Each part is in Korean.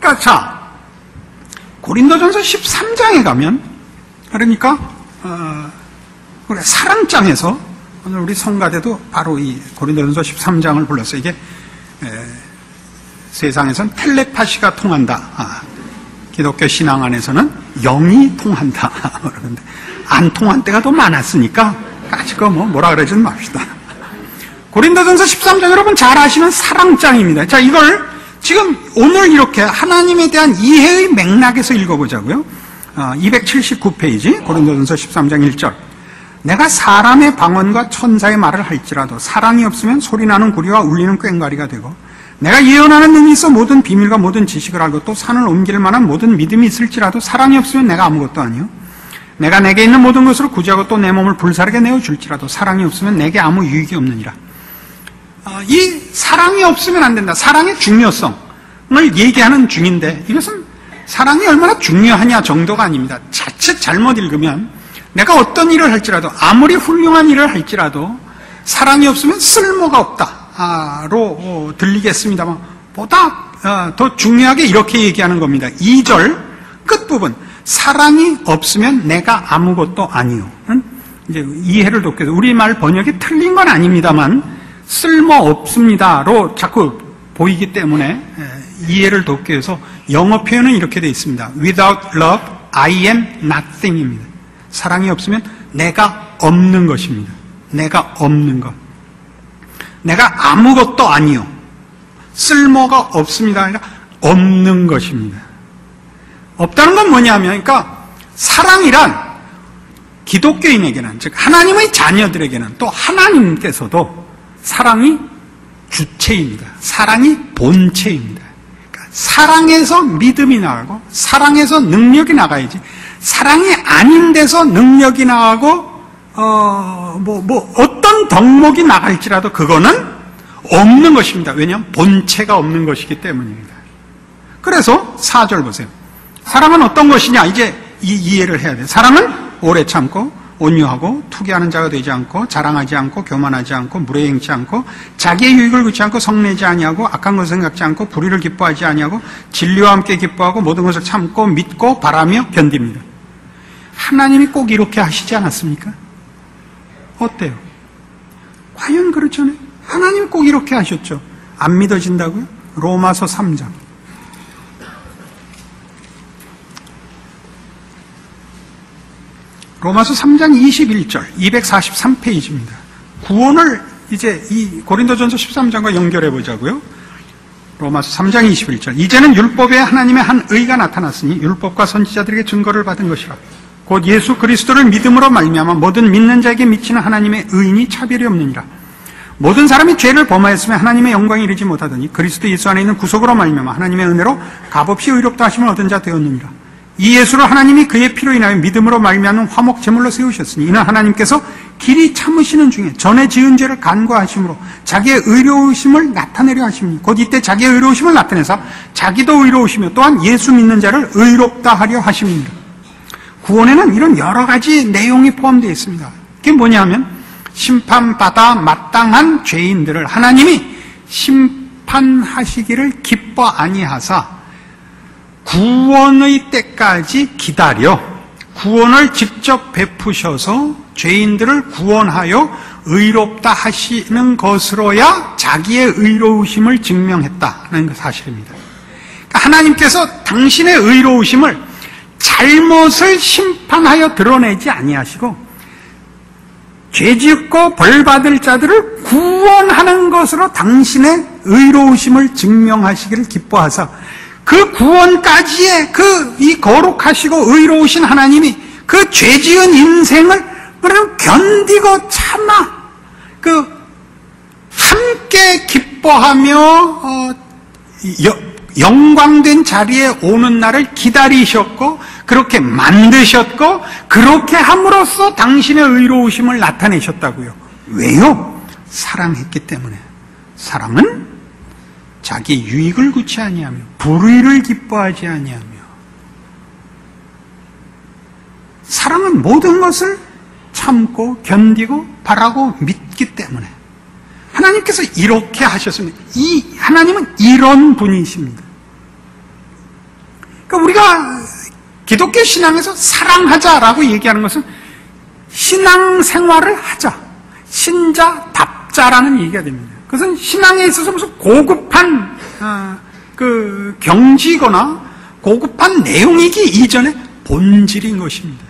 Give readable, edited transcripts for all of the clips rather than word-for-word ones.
그러니까 자, 고린도전서 13장에 가면, 그러니까 그래, 사랑장에서 오늘 우리 성가대도 바로 이 고린도전서 13장을 불렀어요. 이게 세상에선 텔레파시가 통한다. 기독교 신앙 안에서는 영이 통한다. 그런데 안 통한 때가 더 많았으니까 아직 뭐라 그러지는 맙시다. 고린도전서 13장 여러분 잘 아시는 사랑장입니다. 자, 이걸 지금 오늘 이렇게 하나님에 대한 이해의 맥락에서 읽어보자고요. 279페이지 고린도전서 13장 1절. 내가 사람의 방언과 천사의 말을 할지라도 사랑이 없으면 소리나는 구리와 울리는 꽹과리가 되고, 내가 예언하는 능이 있어 모든 비밀과 모든 지식을 알고 또 산을 옮길 만한 모든 믿음이 있을지라도 사랑이 없으면 내가 아무것도 아니요. 내가 내게 있는 모든 것으로 구제하고 또 내 몸을 불사르게 내어줄지라도 사랑이 없으면 내게 아무 유익이 없느니라. 이 사랑이 없으면 안 된다. 사랑의 중요성을 얘기하는 중인데, 이것은 사랑이 얼마나 중요하냐 정도가 아닙니다. 자칫 잘못 읽으면 내가 어떤 일을 할지라도, 아무리 훌륭한 일을 할지라도 사랑이 없으면 쓸모가 없다로 들리겠습니다만, 보다 더 중요하게 이렇게 얘기하는 겁니다. 2절 끝부분, 사랑이 없으면 내가 아무것도 아니요. 이제 이해를 돕기 위해서 우리말 번역이 틀린 건 아닙니다만 쓸모없습니다로 자꾸 보이기 때문에 이해를 돕기 위해서 영어 표현은 이렇게 되어 있습니다. Without love, I am nothing입니다. 사랑이 없으면 내가 없는 것입니다. 내가 없는 것. 내가 아무것도 아니요. 쓸모가 없습니다. 아니라 없는 것입니다. 없다는 건 뭐냐면, 그러니까 사랑이란 기독교인에게는, 즉 하나님의 자녀들에게는, 또 하나님께서도 사랑이 주체입니다. 사랑이 본체입니다. 그러니까 사랑에서 믿음이 나가고 사랑에서 능력이 나가야지, 사랑이 아닌 데서 능력이 나가고 어떤 덕목이 나갈지라도 그거는 없는 것입니다. 왜냐하면 본체가 없는 것이기 때문입니다. 그래서 4절 보세요. 사랑은 어떤 것이냐, 이제 이해를 해야 돼요. 사랑은 오래 참고 온유하고 투기하는 자가 되지 않고 자랑하지 않고 교만하지 않고 무례행치 않고 자기의 유익을 구치 않고 성내지 아니하고 악한 것을 생각지 않고 불의를 기뻐하지 아니하고 진리와 함께 기뻐하고 모든 것을 참고 믿고 바라며 견딥니다. 하나님이 꼭 이렇게 하시지 않았습니까? 어때요? 과연 그렇잖아요. 하나님이 꼭 이렇게 하셨죠. 안 믿어진다고요? 로마서 3장. 로마서 3장 21절, 243페이지입니다. 구원을 이제 이 고린도전서 13장과 연결해 보자고요. 로마서 3장 21절. 이제는 율법에 하나님의 한 의가 나타났으니 율법과 선지자들에게 증거를 받은 것이라. 곧 예수 그리스도를 믿음으로 말미암아 모든 믿는 자에게 미치는 하나님의 의인이 차별이 없느니라. 모든 사람이 죄를 범하였으면 하나님의 영광에 이르지 못하더니 그리스도 예수 안에 있는 구속으로 말미암아 하나님의 은혜로 값없이 의롭다 하심을 얻은 자 되었느니라. 이 예수를 하나님이 그의 피로 인하여 믿음으로 말미암는 화목 제물로 세우셨으니 이는 하나님께서 길이 참으시는 중에 전에 지은 죄를 간과하심으로 자기의 의로우심을 나타내려 하십니다. 곧 이때 자기의 의로우심을 나타내사 자기도 의로우시며 또한 예수 믿는 자를 의롭다 하려 하십니다. 구원에는 이런 여러 가지 내용이 포함되어 있습니다. 그게 뭐냐면 심판받아 마땅한 죄인들을 하나님이 심판하시기를 기뻐 아니하사 구원의 때까지 기다려 구원을 직접 베푸셔서 죄인들을 구원하여 의롭다 하시는 것으로야 자기의 의로우심을 증명했다는 사실입니다. 그러니까 하나님께서 당신의 의로우심을 잘못을 심판하여 드러내지 아니하시고 죄짓고 벌받을 자들을 구원하는 것으로 당신의 의로우심을 증명하시기를 기뻐하사 그 구원까지의 이 거룩하시고 의로우신 하나님이 그 죄지은 인생을 견디고 참아 함께 기뻐하며 영광된 자리에 오는 날을 기다리셨고 그렇게 만드셨고 그렇게 함으로써 당신의 의로우심을 나타내셨다고요. 왜요? 사랑했기 때문에. 사랑은 자기 유익을 구치 아니하며 불의를 기뻐하지 아니하며 사랑은 모든 것을 참고 견디고 바라고 믿기 때문에 하나님께서 이렇게 하셨습니다. 이 하나님은 이런 분이십니다. 그러니까 우리가 기독교 신앙에서 사랑하자라고 얘기하는 것은 신앙생활을 하자, 신자답자라는 얘기가 됩니다. 그것은 신앙에 있어서 무슨 고급한 그 경지거나 고급한 내용이기 이전에 본질인 것입니다.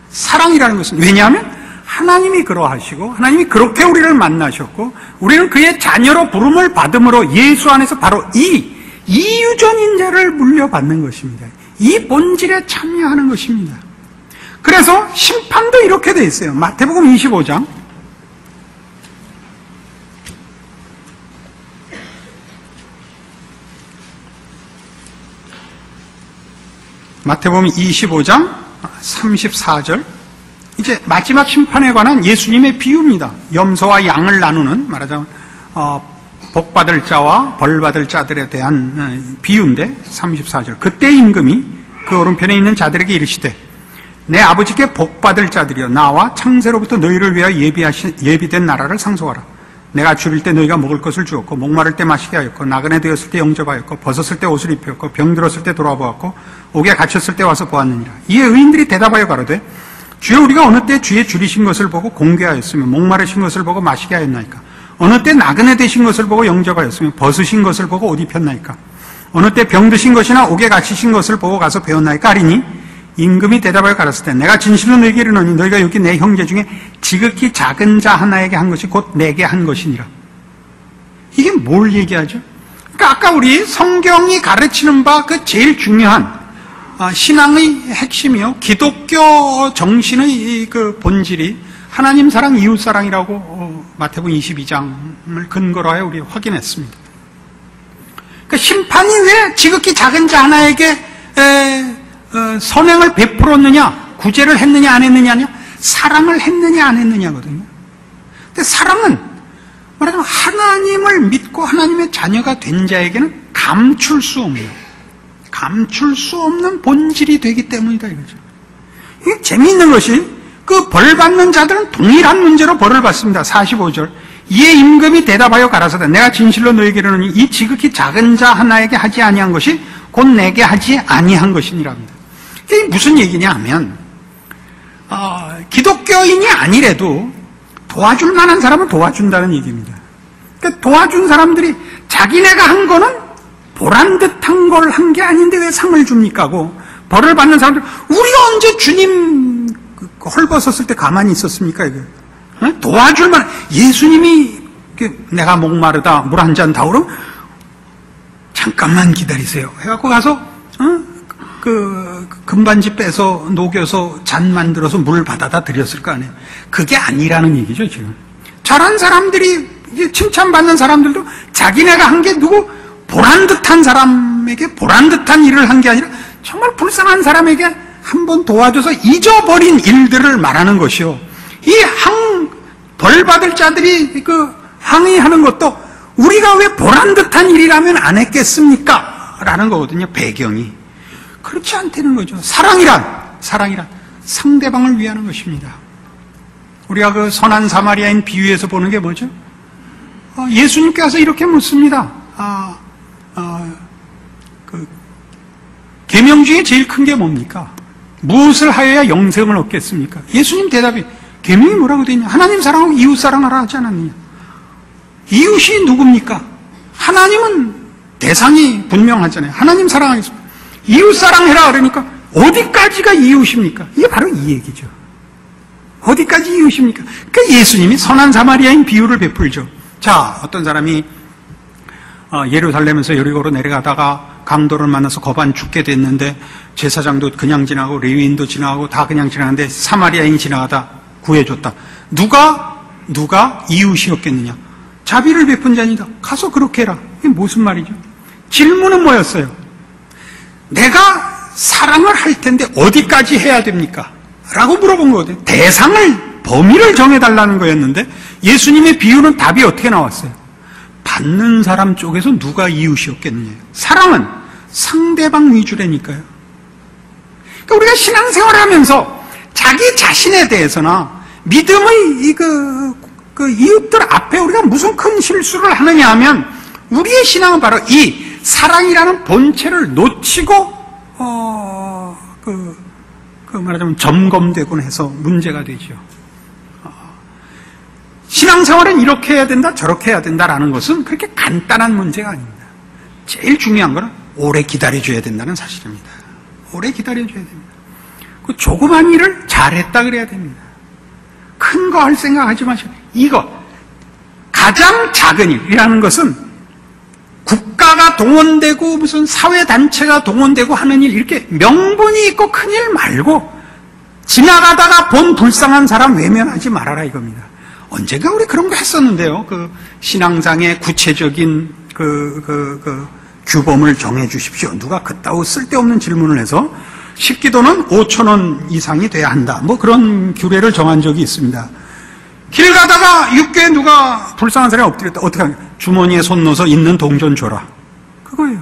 사랑이라는 것은, 왜냐하면 하나님이 그러하시고 하나님이 그렇게 우리를 만나셨고 우리는 그의 자녀로 부름을 받음으로 예수 안에서 바로 이 이유전인자를 물려받는 것입니다. 이 본질에 참여하는 것입니다. 그래서 심판도 이렇게 되어 있어요. 마태복음 25장 마태복음 25장 34절, 이제 마지막 심판에 관한 예수님의 비유입니다. 염소와 양을 나누는, 말하자면 복받을 자와 벌받을 자들에 대한 비유인데 34절, 그때 임금이 그 오른편에 있는 자들에게 이르시되 내 아버지께 복받을 자들이여 나와 창세로부터 너희를 위하여 예비된 나라를 상속하라. 내가 줄일 때 너희가 먹을 것을 주었고 목마를 때 마시게 하였고 나그네 되었을 때 영접하였고 벗었을 때 옷을 입혔고 병들었을 때 돌아보았고 옥에 갇혔을 때 와서 보았느니라. 이에 의인들이 대답하여 가로되 주여 우리가 어느 때 주의 줄이신 것을 보고 공개하였으며 목마르신 것을 보고 마시게 하였나이까? 어느 때 나그네 되신 것을 보고 영접하였으며 벗으신 것을 보고 옷 입혔나이까? 어느 때 병드신 것이나 옥에 갇히신 것을 보고 가서 배웠나이까? 하리니 임금이 대답하여 가라사대 내가 진실로 너희에게 이르노니 너희가 여기 내 형제 중에 지극히 작은 자 하나에게 한 것이 곧 내게 한 것이니라. 이게 뭘 얘기하죠? 그러니까 아까 우리 성경이 가르치는 바 그 제일 중요한 신앙의 핵심이요, 기독교 정신의 그 본질이 하나님 사랑, 이웃 사랑이라고 마태복음 22장을 근거로 하여 우리 확인했습니다. 그러니까 심판이 왜 지극히 작은 자 하나에게 선행을 베풀었느냐, 구제를 했느냐 안 했느냐냐, 사랑을 했느냐 안 했느냐거든요. 근데 사랑은 말하자면 하나님을 믿고 하나님의 자녀가 된 자에게는 감출 수 없는 본질이 되기 때문이다 이거죠. 이게 재미있는 것이 그 벌 받는 자들은 동일한 문제로 벌을 받습니다. 45절, 이에 임금이 대답하여 가라사대 내가 진실로 너희에게 이르노니 이 지극히 작은 자 하나에게 하지 아니한 것이 곧 내게 하지 아니한 것이니랍니다. 이게 무슨 얘기냐 하면 기독교인이 아니래도 도와줄 만한 사람은 도와준다는 얘기입니다. 그러니까 도와준 사람들이 자기네가 한 거는 보란듯한 걸 한 게 아닌데 왜 상을 줍니까 하고 벌을 받는 사람들, 우리가 언제 주님 헐벗었을 때 가만히 있었습니까? 이거 도와줄 만한, 예수님이 내가 목마르다 물 한 잔 다 오르면 잠깐만 기다리세요 해갖고 가서 그 금반지 빼서 녹여서 잔 만들어서 물 받아다 드렸을 거 아니에요. 그게 아니라는 얘기죠. 지금 잘한 사람들이, 칭찬받는 사람들도 자기네가 한 게 누구 보란듯한 사람에게 보란듯한 일을 한 게 아니라 정말 불쌍한 사람에게 한번 도와줘서 잊어버린 일들을 말하는 것이요, 이 벌 받을 자들이 그 항의하는 것도 우리가 왜 보란듯한 일이라면 안 했겠습니까? 라는 거거든요. 배경이 그렇지 않다는 거죠. 사랑이란 상대방을 위하는 것입니다. 우리가 그 선한 사마리아인 비유에서 보는 게 뭐죠? 예수님께서 이렇게 묻습니다. 그 계명 중에 제일 큰 게 뭡니까? 무엇을 하여야 영생을 얻겠습니까? 예수님 대답이, 계명이 뭐라고 되어 있냐? 하나님 사랑하고 이웃 사랑하라 하지 않았느냐? 이웃이 누굽니까? 하나님은 대상이 분명하잖아요. 하나님 사랑하겠습니다. 이웃 사랑해라 그러니까 어디까지가 이웃입니까? 이게 바로 이 얘기죠. 어디까지 이웃입니까? 그러니까 예수님이 선한 사마리아인 비유를 베풀죠. 자, 어떤 사람이 예루살렘에서 여리고로 내려가다가 강도를 만나서 거반 죽게 됐는데 제사장도 그냥 지나고 레위인도 지나가고 다 그냥 지나가는데 사마리아인이 지나가다 구해줬다. 누가 이웃이었겠느냐? 자비를 베푼 자니다. 가서 그렇게 해라. 이게 무슨 말이죠? 질문은 뭐였어요? 내가 사랑을 할 텐데 어디까지 해야 됩니까? 라고 물어본 거거든요. 대상을, 범위를 정해달라는 거였는데 예수님의 비유는 답이 어떻게 나왔어요? 받는 사람 쪽에서 누가 이웃이었겠느냐. 사랑은 상대방 위주라니까요. 그러니까 우리가 신앙생활을 하면서 자기 자신에 대해서나 믿음의 그 이웃들 앞에 우리가 무슨 큰 실수를 하느냐 하면 우리의 신앙은 바로 이 사랑이라는 본체를 놓치고 말하자면 점검되곤 해서 문제가 되죠. 신앙생활은 이렇게 해야 된다, 저렇게 해야 된다라는 것은 그렇게 간단한 문제가 아닙니다. 제일 중요한 것은 오래 기다려줘야 된다는 사실입니다. 오래 기다려줘야 됩니다. 그 조그만 일을 잘했다 그래야 됩니다. 큰 거 할 생각하지 마시고, 이거 가장 작은 일이라는 것은 국가가 동원되고 무슨 사회단체가 동원되고 하는 일, 이렇게 명분이 있고 큰 일 말고 지나가다가 본 불쌍한 사람 외면하지 말아라 이겁니다. 언젠가 우리 그런 거 했었는데요. 그 신앙상의 구체적인 규범을 정해 주십시오. 누가 그따위 쓸데없는 질문을 해서 식기도는 5,000원 이상이 돼야 한다. 뭐 그런 규례를 정한 적이 있습니다. 길 가다가 육교에 누가 불쌍한 사람이 엎드렸다. 어떻게 하냐? 주머니에 손 넣어서 있는 동전 줘라. 그거예요.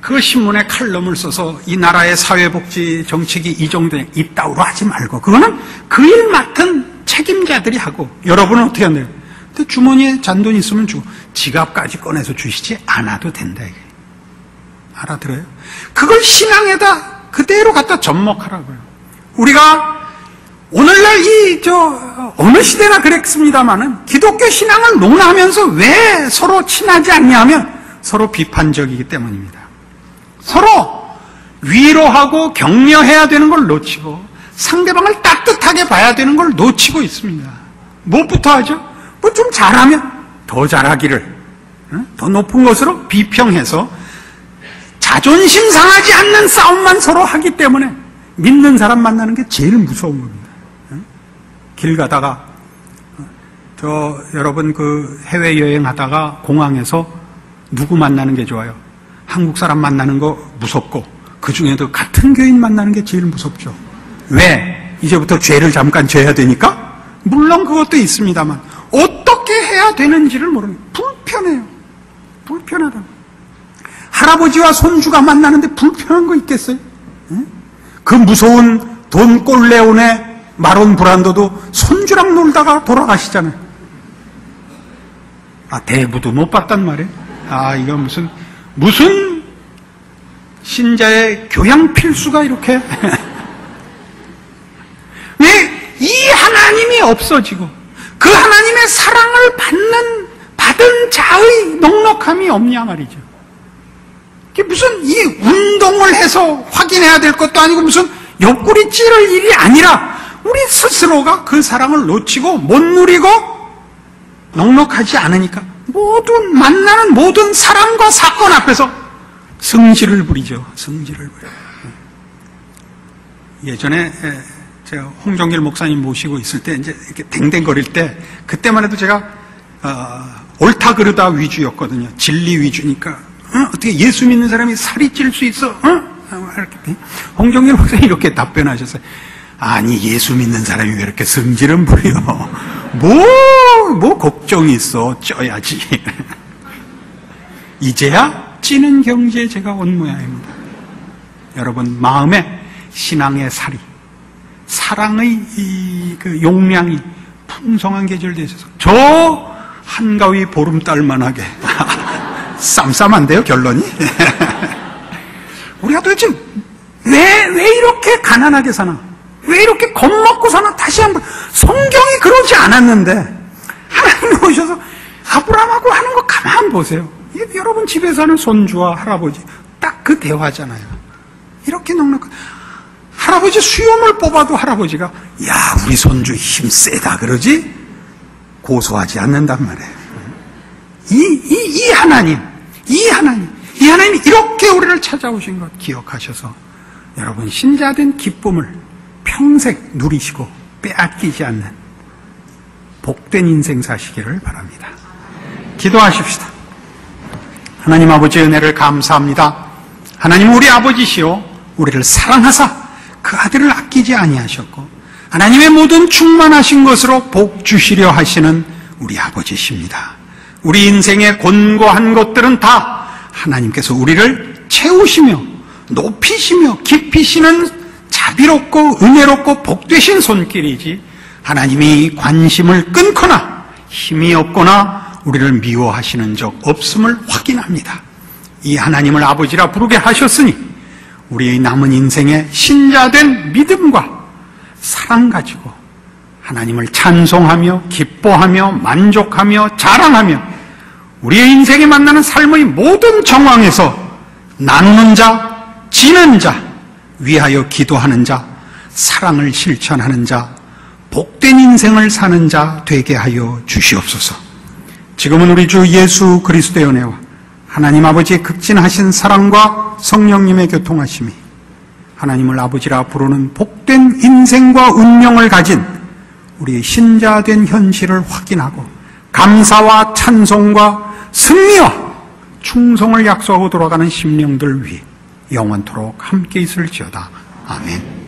그 신문에 칼럼을 써서 이 나라의 사회복지 정책이 이 정도에 이따위로 하지 말고, 그거는 그 일 맡은 책임자들이 하고, 여러분은 어떻게 한대요? 근데 주머니에 잔돈 있으면 주고 지갑까지 꺼내서 주시지 않아도 된다 이게. 알아들어요? 그걸 신앙에다 그대로 갖다 접목하라고요. 우리가 오늘날 어느 시대나 그랬습니다만은 기독교 신앙을 논하면서 왜 서로 친하지 않냐 하면 서로 비판적이기 때문입니다. 서로 위로하고 격려해야 되는 걸 놓치고 상대방을 따뜻하게 봐야 되는 걸 놓치고 있습니다. 무엇부터 하죠? 뭐 좀 잘하면 더 잘하기를, 더 높은 것으로 비평해서 자존심 상하지 않는 싸움만 서로 하기 때문에 믿는 사람 만나는 게 제일 무서운 겁니다. 길 가다가 여러분 해외여행 하다가 공항에서 누구 만나는 게 좋아요? 한국 사람 만나는 거 무섭고, 그 중에도 같은 교인 만나는 게 제일 무섭죠. 왜? 이제부터 죄를 잠깐 져야 되니까? 물론 그것도 있습니다만 어떻게 해야 되는지를 모르는, 불편해요. 불편하다. 할아버지와 손주가 만나는데 불편한 거 있겠어요? 그 무서운 돈 꼴레온의 마론 브란도도 손주랑 놀다가 돌아가시잖아요. 대부도 못 봤단 말이에요. 이거 무슨 신자의 교양 필수가 이렇게 왜 이 하나님이 없어지고 그 하나님의 사랑을 받은 자의 넉넉함이 없냐 말이죠. 이게 무슨 이 운동을 해서 확인해야 될 것도 아니고 무슨 옆구리 찌를 일이 아니라 우리 스스로가 그 사랑을 놓치고 못 누리고 넉넉하지 않으니까 만나는 모든 사람과 사건 앞에서 승질을 부리죠. 승질을 부려요. 예전에 제가 홍정길 목사님 모시고 있을 때 이제 이렇게 댕댕거릴 때, 그때만 해도 제가 옳다 그르다 위주였거든요. 진리 위주니까 어떻게 예수 믿는 사람이 살이 찔 수 있어? 이렇게 홍정길 목사님 이렇게 답변하셨어요. 아니, 예수 믿는 사람이 왜 이렇게 승질은 부려? 뭐 걱정이 있어? 쪄야지. 이제야 찌는 경지에 제가 온 모양입니다. 여러분, 마음에 신앙의 살이, 사랑의 그 용량이 풍성한 계절 되셔서 저 한가위 보름달만하게 쌈쌈한데요, 결론이? 우리가 도대체 왜 이렇게 가난하게 사나? 왜 이렇게 겁먹고 사나? 다시 한번, 성경이 그러지 않았는데 하나님 오셔서 아브라함하고 하는 거 가만 보세요. 여러분 집에 사는 손주와 할아버지 딱 그 대화잖아요. 이렇게 넉넉한, 할아버지 수염을 뽑아도 할아버지가 야, 우리 손주 힘 세다 그러지 고소하지 않는단 말이에요. 이 하나님이 이렇게 우리를 찾아오신 것 기억하셔서 여러분 신자된 기쁨을 평생 누리시고 빼앗기지 않는 복된 인생 사시기를 바랍니다. 기도하십시다. 하나님 아버지의 은혜를 감사합니다. 하나님 우리 아버지시오, 우리를 사랑하사 그 아들을 아끼지 아니하셨고 하나님의 모든 충만하신 것으로 복 주시려 하시는 우리 아버지십니다. 우리 인생의 곤고한 것들은 다 하나님께서 우리를 채우시며 높이시며 깊이시는 자비롭고 은혜롭고 복되신 손길이지, 하나님이 관심을 끊거나 힘이 없거나 우리를 미워하시는 적 없음을 확인합니다. 이 하나님을 아버지라 부르게 하셨으니 우리의 남은 인생에 신자된 믿음과 사랑 가지고 하나님을 찬송하며 기뻐하며 만족하며 자랑하며 우리의 인생에 만나는 삶의 모든 정황에서 나누는 자, 지는 자, 위하여 기도하는 자, 사랑을 실천하는 자, 복된 인생을 사는 자 되게 하여 주시옵소서. 지금은 우리 주 예수 그리스도의 은혜와 하나님 아버지의 극진하신 사랑과 성령님의 교통하심이 하나님을 아버지라 부르는 복된 인생과 운명을 가진 우리의 신자된 현실을 확인하고 감사와 찬송과 승리와 충성을 약속하고 돌아가는 심령들 위해 영원토록 함께 있을지어다. 아멘.